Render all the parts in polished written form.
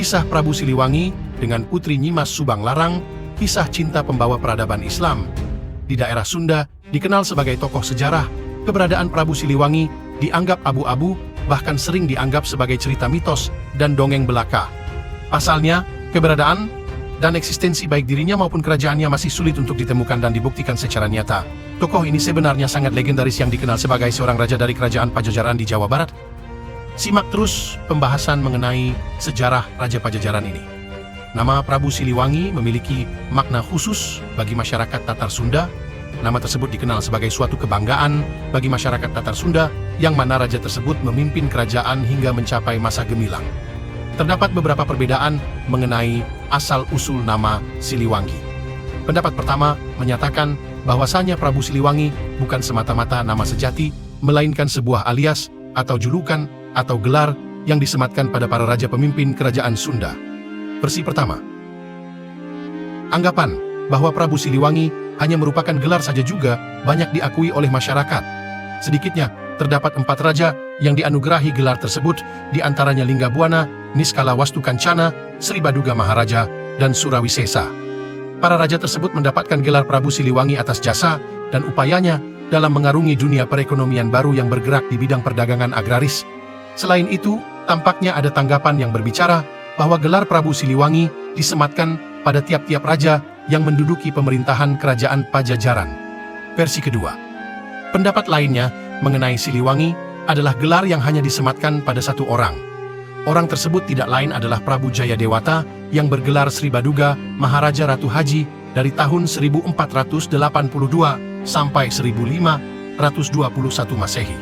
Kisah Prabu Siliwangi dengan Putri Nyimas Subang Larang, kisah cinta pembawa peradaban Islam. Di daerah Sunda, dikenal sebagai tokoh sejarah, keberadaan Prabu Siliwangi dianggap abu-abu, bahkan sering dianggap sebagai cerita mitos dan dongeng belaka. Pasalnya, keberadaan dan eksistensi baik dirinya maupun kerajaannya masih sulit untuk ditemukan dan dibuktikan secara nyata. Tokoh ini sebenarnya sangat legendaris yang dikenal sebagai seorang raja dari kerajaan Pajajaran di Jawa Barat. Simak terus pembahasan mengenai sejarah Raja Pajajaran ini. Nama Prabu Siliwangi memiliki makna khusus bagi masyarakat Tatar Sunda. Nama tersebut dikenal sebagai suatu kebanggaan bagi masyarakat Tatar Sunda, yang mana raja tersebut memimpin kerajaan hingga mencapai masa gemilang. Terdapat beberapa perbedaan mengenai asal-usul nama Siliwangi. Pendapat pertama menyatakan bahwasanya Prabu Siliwangi bukan semata-mata nama sejati, melainkan sebuah alias atau julukan atau gelar yang disematkan pada para raja pemimpin kerajaan Sunda. Versi pertama, anggapan bahwa Prabu Siliwangi hanya merupakan gelar saja juga banyak diakui oleh masyarakat. Sedikitnya, terdapat 4 raja yang dianugerahi gelar tersebut, di antaranya Linggabuana, Niskala Wastukancana, Sri Baduga Maharaja, dan Surawisesa. Para raja tersebut mendapatkan gelar Prabu Siliwangi atas jasa dan upayanya dalam mengarungi dunia perekonomian baru yang bergerak di bidang perdagangan agraris. Selain itu, tampaknya ada tanggapan yang berbicara bahwa gelar Prabu Siliwangi disematkan pada tiap-tiap raja yang menduduki pemerintahan kerajaan Pajajaran. Versi kedua, pendapat lainnya mengenai Siliwangi adalah gelar yang hanya disematkan pada satu orang. Orang tersebut tidak lain adalah Prabu Jayadewata yang bergelar Sri Baduga Maharaja Ratu Haji dari tahun 1482 sampai 1521 Masehi.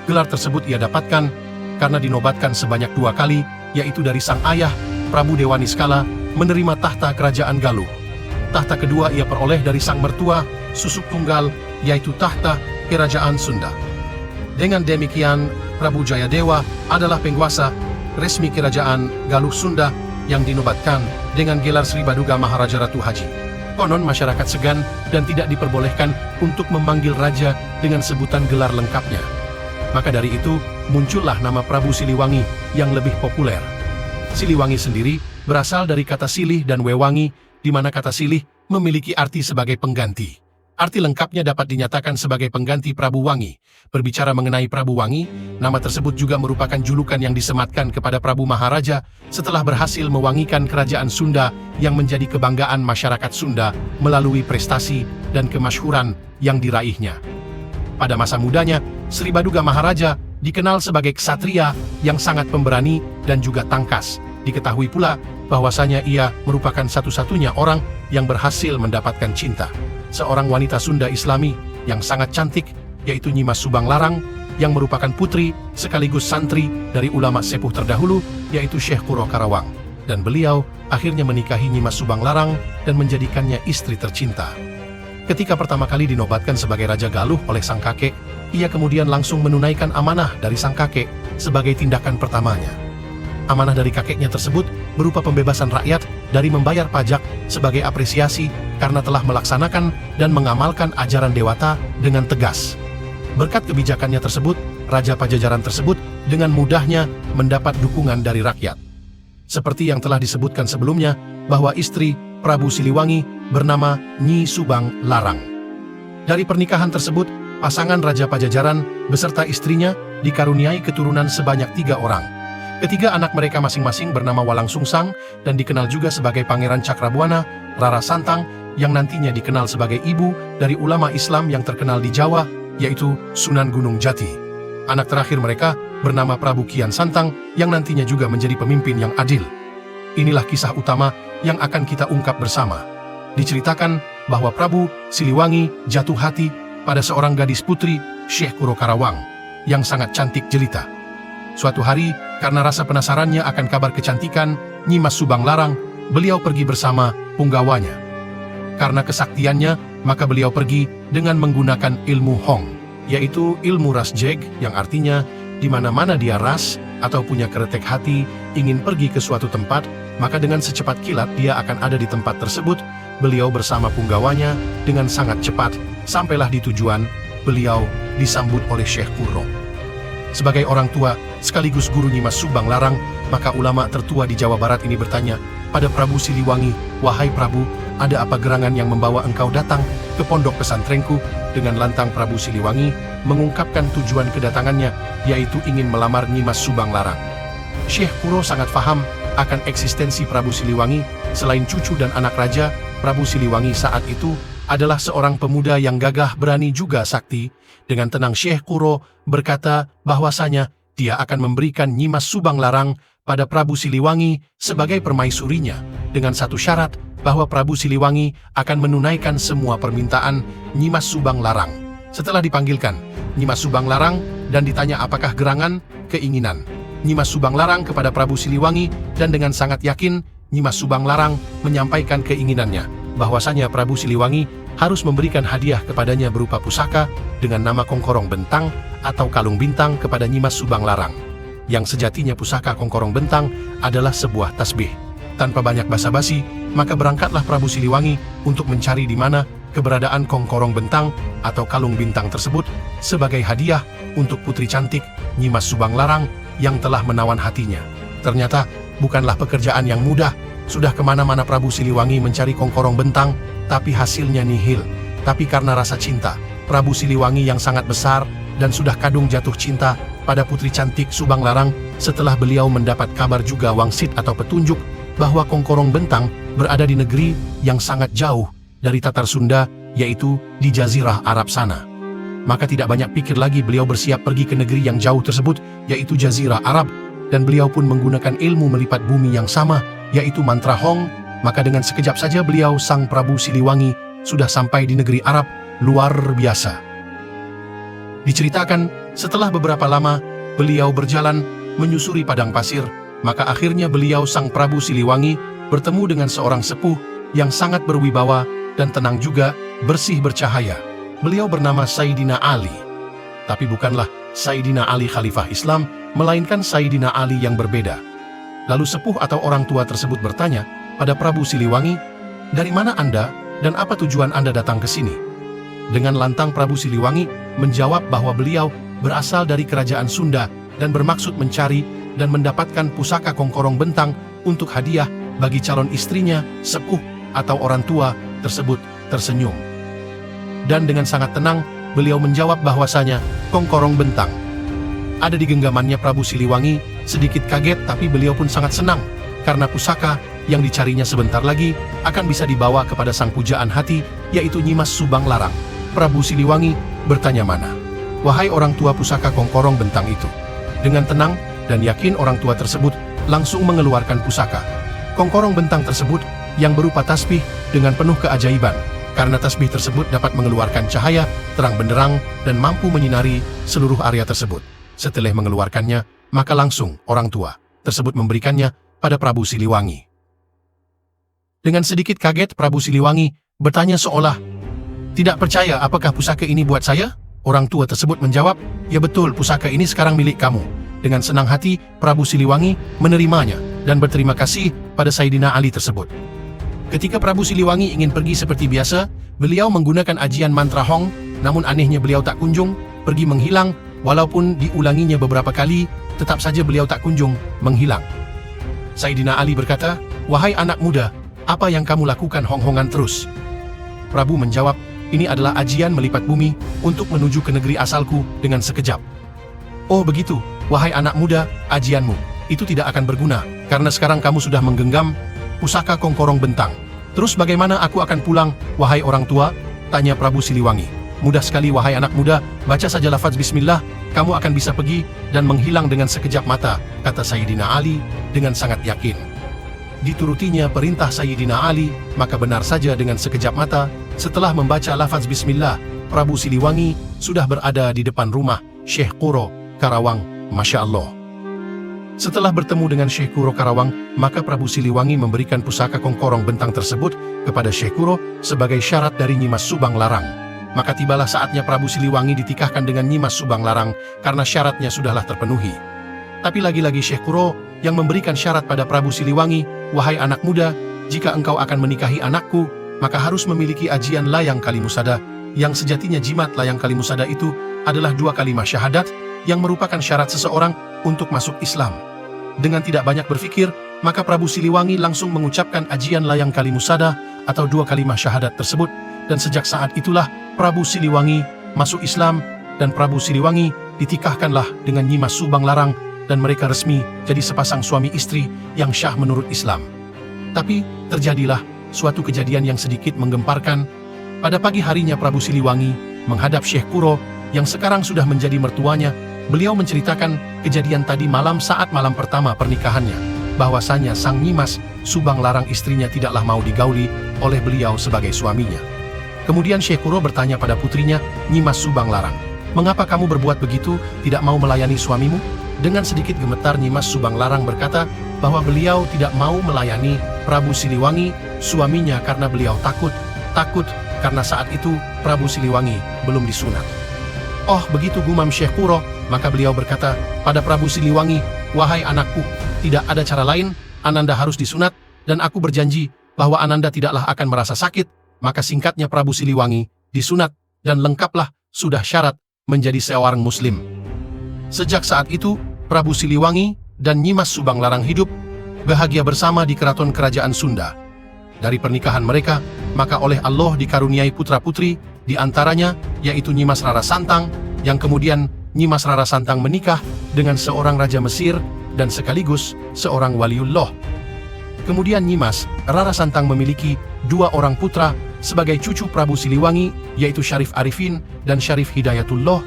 Gelar tersebut ia dapatkan karena dinobatkan sebanyak 2 kali, yaitu dari sang ayah, Prabu Dewa Niskala, menerima tahta kerajaan Galuh. Tahta kedua ia peroleh dari sang mertua, Susuk Tunggal, yaitu tahta kerajaan Sunda. Dengan demikian, Prabu Jayadewa adalah penguasa resmi kerajaan Galuh Sunda yang dinobatkan dengan gelar Sri Baduga Maharaja Ratu Haji. Konon masyarakat segan dan tidak diperbolehkan untuk memanggil raja dengan sebutan gelar lengkapnya. Maka dari itu, muncullah nama Prabu Siliwangi yang lebih populer. Siliwangi sendiri berasal dari kata silih dan wewangi, di mana kata silih memiliki arti sebagai pengganti. Arti lengkapnya dapat dinyatakan sebagai pengganti Prabu Wangi. Berbicara mengenai Prabu Wangi, nama tersebut juga merupakan julukan yang disematkan kepada Prabu Maharaja setelah berhasil mewangikan kerajaan Sunda yang menjadi kebanggaan masyarakat Sunda melalui prestasi dan kemasyhuran yang diraihnya. Pada masa mudanya, Sri Baduga Maharaja dikenal sebagai ksatria yang sangat pemberani dan juga tangkas. Diketahui pula bahwasanya ia merupakan satu-satunya orang yang berhasil mendapatkan cinta seorang wanita Sunda Islami yang sangat cantik, yaitu Nyimas Subang Larang, yang merupakan putri sekaligus santri dari ulama sepuh terdahulu, yaitu Syekh Kuro Karawang. Dan beliau akhirnya menikahi Nyimas Subang Larang dan menjadikannya istri tercinta. Ketika pertama kali dinobatkan sebagai Raja Galuh oleh sang kakek, ia kemudian langsung menunaikan amanah dari sang kakek sebagai tindakan pertamanya. Amanah dari kakeknya tersebut berupa pembebasan rakyat dari membayar pajak sebagai apresiasi karena telah melaksanakan dan mengamalkan ajaran Dewata dengan tegas. Berkat kebijakannya tersebut, Raja Pajajaran tersebut dengan mudahnya mendapat dukungan dari rakyat. Seperti yang telah disebutkan sebelumnya, bahwa istri Prabu Siliwangi bernama Nyi Subang Larang. Dari pernikahan tersebut, pasangan Raja Pajajaran beserta istrinya dikaruniai keturunan sebanyak 3 orang. Ketiga anak mereka masing-masing bernama Walang Sungsang dan dikenal juga sebagai Pangeran Cakrabuana, Rara Santang, yang nantinya dikenal sebagai ibu dari ulama Islam yang terkenal di Jawa, yaitu Sunan Gunung Jati. Anak terakhir mereka bernama Prabu Kian Santang yang nantinya juga menjadi pemimpin yang adil. Inilah kisah utama yang akan kita ungkap bersama. Diceritakan bahwa Prabu Siliwangi jatuh hati pada seorang gadis putri Syekh Kuro Karawang yang sangat cantik jelita. Suatu hari, karena rasa penasarannya akan kabar kecantikan Nyimas Subang Larang, beliau pergi bersama punggawanya. Karena kesaktiannya, maka beliau pergi dengan menggunakan ilmu Hong, yaitu ilmu ras jeg, yang artinya di mana-mana dia ras atau punya keretek hati ingin pergi ke suatu tempat, maka dengan secepat kilat dia akan ada di tempat tersebut. Beliau bersama punggawanya dengan sangat cepat sampailah di tujuan. Beliau disambut oleh Syekh Kuro. Sebagai orang tua, sekaligus guru Nyimas Subang Larang, maka ulama tertua di Jawa Barat ini bertanya pada Prabu Siliwangi, "Wahai Prabu, ada apa gerangan yang membawa engkau datang ke pondok pesantrenku?" Dengan lantang Prabu Siliwangi mengungkapkan tujuan kedatangannya, yaitu ingin melamar Nyimas Subang Larang. Syekh Kuro sangat paham akan eksistensi Prabu Siliwangi. Selain cucu dan anak raja, Prabu Siliwangi saat itu adalah seorang pemuda yang gagah, berani juga sakti. Dengan tenang Syekh Kuro berkata bahwasanya dia akan memberikan Nyimas Subang Larang pada Prabu Siliwangi sebagai permaisurinya, dengan satu syarat bahwa Prabu Siliwangi akan menunaikan semua permintaan Nyimas Subang Larang. Setelah dipanggilkan Nyimas Subang Larang dan ditanya apakah gerangan keinginan Nyimas Subang Larang kepada Prabu Siliwangi, dan dengan sangat yakin Nyimas Subang Larang menyampaikan keinginannya bahwasanya Prabu Siliwangi harus memberikan hadiah kepadanya berupa pusaka dengan nama Kongkorong Bentang atau Kalung Bintang kepada Nyimas Subang Larang, yang sejatinya pusaka Kongkorong Bentang adalah sebuah tasbih. Tanpa banyak basa-basi, maka berangkatlah Prabu Siliwangi untuk mencari di mana keberadaan Kongkorong Bentang atau Kalung Bintang tersebut sebagai hadiah untuk putri cantik Nyimas Subang Larang yang telah menawan hatinya. Ternyata bukanlah pekerjaan yang mudah. Sudah kemana-mana Prabu Siliwangi mencari Kongkorong Bentang, tapi hasilnya nihil. Tapi karena rasa cinta Prabu Siliwangi yang sangat besar dan sudah kadung jatuh cinta pada putri cantik Subang Larang, setelah beliau mendapat kabar juga wangsit atau petunjuk bahwa Kongkorong Bentang berada di negeri yang sangat jauh dari Tatar Sunda, yaitu di Jazirah Arab sana. Maka tidak banyak pikir lagi beliau bersiap pergi ke negeri yang jauh tersebut, yaitu Jazirah Arab, dan beliau pun menggunakan ilmu melipat bumi yang sama, yaitu mantra Hong. Maka dengan sekejap saja beliau, sang Prabu Siliwangi, sudah sampai di negeri Arab. Luar biasa. Diceritakan, setelah beberapa lama, beliau berjalan menyusuri padang pasir, maka akhirnya beliau, sang Prabu Siliwangi, bertemu dengan seorang sepuh yang sangat berwibawa dan tenang juga, bersih bercahaya. Beliau bernama Sayyidina Ali. Tapi bukanlah Sayyidina Ali Khalifah Islam, melainkan Sayyidina Ali yang berbeda. Lalu sepuh atau orang tua tersebut bertanya pada Prabu Siliwangi, "Dari mana Anda dan apa tujuan Anda datang ke sini?" Dengan lantang Prabu Siliwangi menjawab bahwa beliau berasal dari kerajaan Sunda dan bermaksud mencari dan mendapatkan pusaka Kongkorong Bentang untuk hadiah bagi calon istrinya. Sepuh atau orang tua tersebut tersenyum. Dan dengan sangat tenang, beliau menjawab bahwasanya Kongkorong Bentang ada di genggamannya Prabu Siliwangi. Sedikit kaget, tapi beliau pun sangat senang, karena pusaka yang dicarinya sebentar lagi akan bisa dibawa kepada sang pujaan hati, yaitu Nyimas Subang Larang. Prabu Siliwangi bertanya, "Mana, wahai orang tua, pusaka Kongkorong Bentang itu?" Dengan tenang dan yakin orang tua tersebut langsung mengeluarkan pusaka Kongkorong Bentang tersebut yang berupa tasbih dengan penuh keajaiban, karena tasbih tersebut dapat mengeluarkan cahaya terang benderang dan mampu menyinari seluruh area tersebut. Setelah mengeluarkannya, maka langsung orang tua tersebut memberikannya pada Prabu Siliwangi. Dengan sedikit kaget, Prabu Siliwangi bertanya seolah tidak percaya, "Apakah pusaka ini buat saya?" Orang tua tersebut menjawab, "Ya betul, pusaka ini sekarang milik kamu." Dengan senang hati, Prabu Siliwangi menerimanya dan berterima kasih pada Sayyidina Ali tersebut. Ketika Prabu Siliwangi ingin pergi seperti biasa, beliau menggunakan ajian mantra Hong, namun anehnya beliau tak kunjung pergi menghilang. Walaupun diulanginya beberapa kali, tetap saja beliau tak kunjung menghilang. Sayyidina Ali berkata, "Wahai anak muda, apa yang kamu lakukan hong-hongan terus?" Prabu menjawab, "Ini adalah ajian melipat bumi untuk menuju ke negeri asalku dengan sekejap." "Oh begitu, wahai anak muda, ajianmu itu tidak akan berguna, karena sekarang kamu sudah menggenggam pusaka Kongkorong Bentang. Terus bagaimana aku akan pulang, wahai orang tua?" tanya Prabu Siliwangi. "Mudah sekali wahai anak muda, baca saja lafaz bismillah, kamu akan bisa pergi dan menghilang dengan sekejap mata," kata Sayyidina Ali dengan sangat yakin. Diturutinya perintah Sayyidina Ali, maka benar saja dengan sekejap mata, setelah membaca lafaz bismillah, Prabu Siliwangi sudah berada di depan rumah Syekh Kuro Karawang. Masya Allah. Setelah bertemu dengan Syekh Kuro Karawang, maka Prabu Siliwangi memberikan pusaka Kongkorong Bentang tersebut kepada Syekh Kuro sebagai syarat dari Nyimas Subang Larang. Maka tibalah saatnya Prabu Siliwangi ditikahkan dengan Nyimas Subang Larang, karena syaratnya sudahlah terpenuhi. Tapi lagi-lagi Syekh Kuro yang memberikan syarat pada Prabu Siliwangi, "Wahai anak muda, jika engkau akan menikahi anakku, maka harus memiliki ajian layang kalimusada, yang sejatinya jimat layang kalimusada itu adalah 2 kalimat syahadat, yang merupakan syarat seseorang untuk masuk Islam. Dengan tidak banyak berpikir, maka Prabu Siliwangi langsung mengucapkan ajian layang kalimusada atau 2 kalimah syahadat tersebut, dan sejak saat itulah Prabu Siliwangi masuk Islam, dan Prabu Siliwangi ditikahkanlah dengan Nyi Mas Subang Larang, dan mereka resmi jadi sepasang suami istri yang syah menurut Islam. Tapi terjadilah suatu kejadian yang sedikit menggemparkan. Pada pagi harinya Prabu Siliwangi menghadap Syekh Kuro yang sekarang sudah menjadi mertuanya. Beliau menceritakan kejadian tadi malam saat malam pertama pernikahannya, bahwasanya sang Nyi Mas Subang Larang istrinya tidaklah mau digauli oleh beliau sebagai suaminya. Kemudian Syekh Kuro bertanya pada putrinya, Nyi Mas Subang Larang, "Mengapa kamu berbuat begitu, tidak mau melayani suamimu?" Dengan sedikit gemetar Nyi Mas Subang Larang berkata bahwa beliau tidak mau melayani Prabu Siliwangi, suaminya, karena beliau takut karena saat itu Prabu Siliwangi belum disunat. "Oh begitu," gumam Syekh Kuro. Maka beliau berkata pada Prabu Siliwangi, "Wahai anakku, tidak ada cara lain, Ananda harus disunat, dan aku berjanji bahwa Ananda tidaklah akan merasa sakit." Maka singkatnya Prabu Siliwangi disunat, dan lengkaplah sudah syarat menjadi seorang muslim. Sejak saat itu, Prabu Siliwangi dan Nyi Mas Subang Larang hidup bahagia bersama di keraton kerajaan Sunda. Dari pernikahan mereka, maka oleh Allah dikaruniai putra-putri, di antaranya yaitu Nyi Mas Rara Santang, yang kemudian Nyi Mas Rara Santang menikah dengan seorang raja Mesir dan sekaligus seorang waliullah. Kemudian Nyi Mas Rara Santang memiliki 2 orang putra sebagai cucu Prabu Siliwangi, yaitu Syarif Arifin dan Syarif Hidayatullah.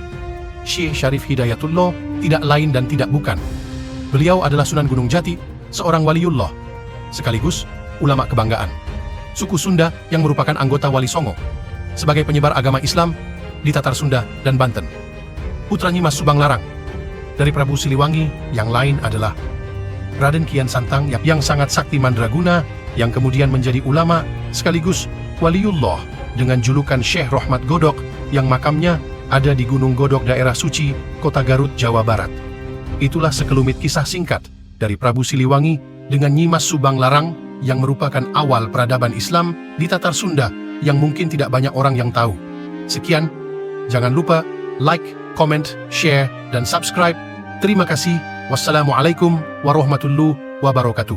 Syekh Syarif Hidayatullah tidak lain dan tidak bukan, beliau adalah Sunan Gunung Jati, seorang waliullah, sekaligus ulama kebanggaan suku Sunda yang merupakan anggota Wali Songo sebagai penyebar agama Islam di Tatar Sunda dan Banten. Putra Nyi Mas Subang Larang dari Prabu Siliwangi yang lain adalah Raden Kian Santang yang sangat sakti mandraguna, yang kemudian menjadi ulama sekaligus waliullah dengan julukan Syekh Rohmat Godok, yang makamnya ada di Gunung Godok, daerah Suci, Kota Garut, Jawa Barat. Itulah sekelumit kisah singkat dari Prabu Siliwangi dengan Nyi Mas Subang Larang yang merupakan awal peradaban Islam di Tatar Sunda yang mungkin tidak banyak orang yang tahu. Sekian, jangan lupa like, comment, share, dan subscribe. Terima kasih. Wassalamualaikum warahmatullahi wabarakatuh.